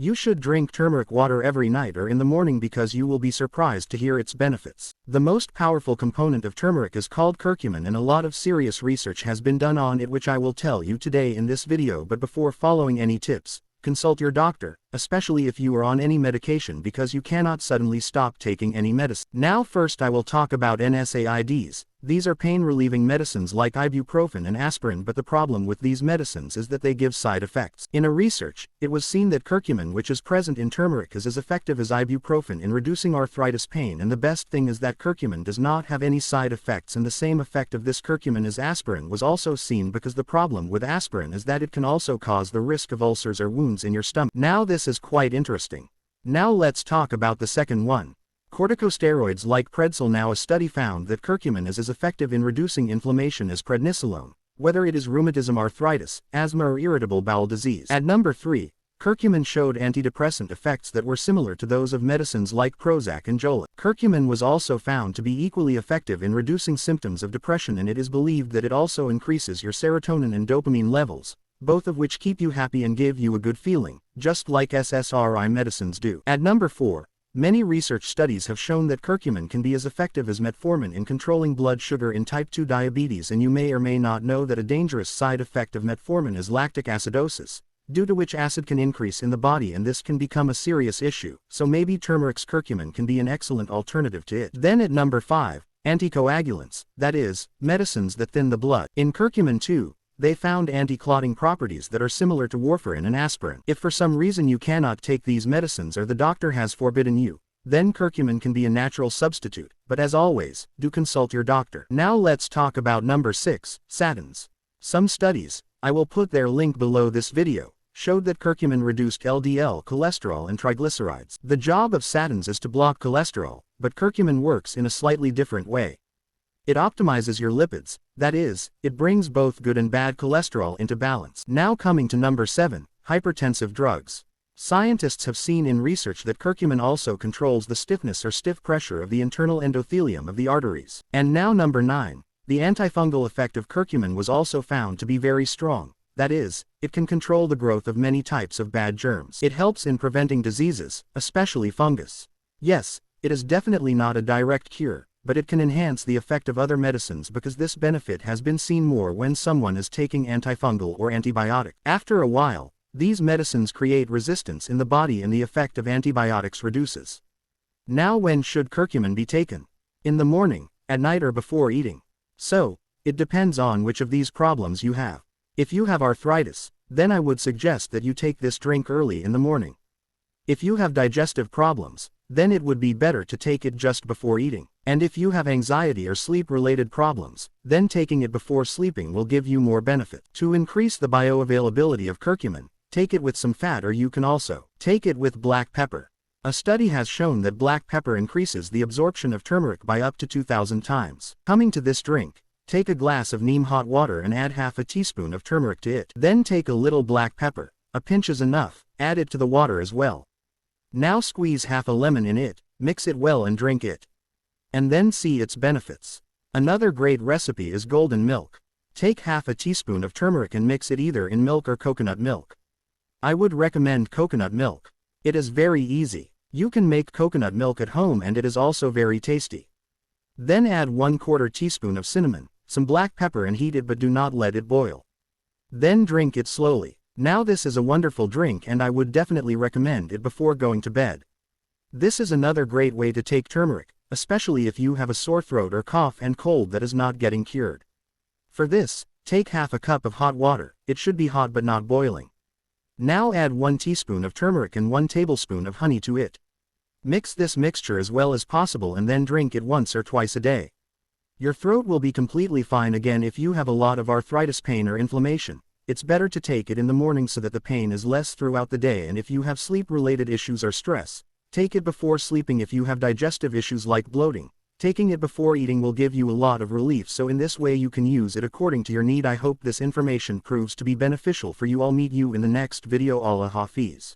You should drink turmeric water every night or in the morning because you will be surprised to hear its benefits. The most powerful component of turmeric is called curcumin, and a lot of serious research has been done on it, which I will tell you today in this video. But before following any tips, consult your doctor, especially if you are on any medication, because you cannot suddenly stop taking any medicine. Now first I will talk about NSAIDs. These are pain-relieving medicines like ibuprofen and aspirin, but the problem with these medicines is that they give side effects. In a research, it was seen that curcumin, which is present in turmeric, is as effective as ibuprofen in reducing arthritis pain, and the best thing is that curcumin does not have any side effects, and the same effect of this curcumin as aspirin was also seen, because the problem with aspirin is that it can also cause the risk of ulcers or wounds in your stomach. Now this is quite interesting. Now let's talk about the second one. Corticosteroids like prednisone. Now a study found that curcumin is as effective in reducing inflammation as prednisolone, whether it is rheumatism, arthritis, asthma, or irritable bowel disease. At number 3, curcumin showed antidepressant effects that were similar to those of medicines like Prozac and Zoloft. Curcumin was also found to be equally effective in reducing symptoms of depression, and it is believed that it also increases your serotonin and dopamine levels, both of which keep you happy and give you a good feeling, just like SSRI medicines do. At number 4, many research studies have shown that curcumin can be as effective as metformin in controlling blood sugar in type 2 diabetes, and you may or may not know that a dangerous side effect of metformin is lactic acidosis, due to which acid can increase in the body, and this can become a serious issue, so maybe turmeric's curcumin can be an excellent alternative to it. Then at number 5, anticoagulants, that is, medicines that thin the blood. In curcumin too, they found anti-clotting properties that are similar to warfarin and aspirin. If for some reason you cannot take these medicines or the doctor has forbidden you, then curcumin can be a natural substitute, but as always, do consult your doctor. Now let's talk about number 6, statins. Some studies, I will put their link below this video, showed that curcumin reduced LDL cholesterol and triglycerides. The job of statins is to block cholesterol, but curcumin works in a slightly different way. It optimizes your lipids, that is, it brings both good and bad cholesterol into balance. Now coming to number 7, hypertensive drugs. Scientists have seen in research that curcumin also controls the stiffness or stiff pressure of the internal endothelium of the arteries. And now number 9, the antifungal effect of curcumin was also found to be very strong, that is, it can control the growth of many types of bad germs. It helps in preventing diseases, especially fungus. Yes, it is definitely not a direct cure, but it can enhance the effect of other medicines, because this benefit has been seen more when someone is taking antifungal or antibiotic. After a while, these medicines create resistance in the body and the effect of antibiotics reduces. Now when should curcumin be taken? In the morning, at night, or before eating? So, it depends on which of these problems you have. If you have arthritis, then I would suggest that you take this drink early in the morning. If you have digestive problems, then it would be better to take it just before eating. And if you have anxiety or sleep-related problems, then taking it before sleeping will give you more benefit. To increase the bioavailability of curcumin, take it with some fat, or you can also take it with black pepper. A study has shown that black pepper increases the absorption of turmeric by up to 2,000 times. Coming to this drink, take a glass of neem hot water and add half a teaspoon of turmeric to it. Then take a little black pepper, a pinch is enough, add it to the water as well. Now squeeze half a lemon in it, mix it well and drink it. And then see its benefits. Another great recipe is golden milk. Take half a teaspoon of turmeric and mix it either in milk or coconut milk. I would recommend coconut milk. It is very easy. You can make coconut milk at home and it is also very tasty. Then add 1/4 teaspoon of cinnamon, some black pepper, and heat it, but do not let it boil. Then drink it slowly. Now this is a wonderful drink and I would definitely recommend it before going to bed. This is another great way to take turmeric, especially if you have a sore throat or cough and cold that is not getting cured. For this, take half a cup of hot water. It should be hot but not boiling. Now add 1 teaspoon of turmeric and 1 tablespoon of honey to it. Mix this mixture as well as possible and then drink it once or twice a day. Your throat will be completely fine again. If you have a lot of arthritis pain or inflammation, it's better to take it in the morning so that the pain is less throughout the day, and if you have sleep-related issues or stress, take it before sleeping. If you have digestive issues like bloating, taking it before eating will give you a lot of relief, so in this way you can use it according to your need. I hope this information proves to be beneficial for you. I'll meet you in the next video. Allah Hafiz.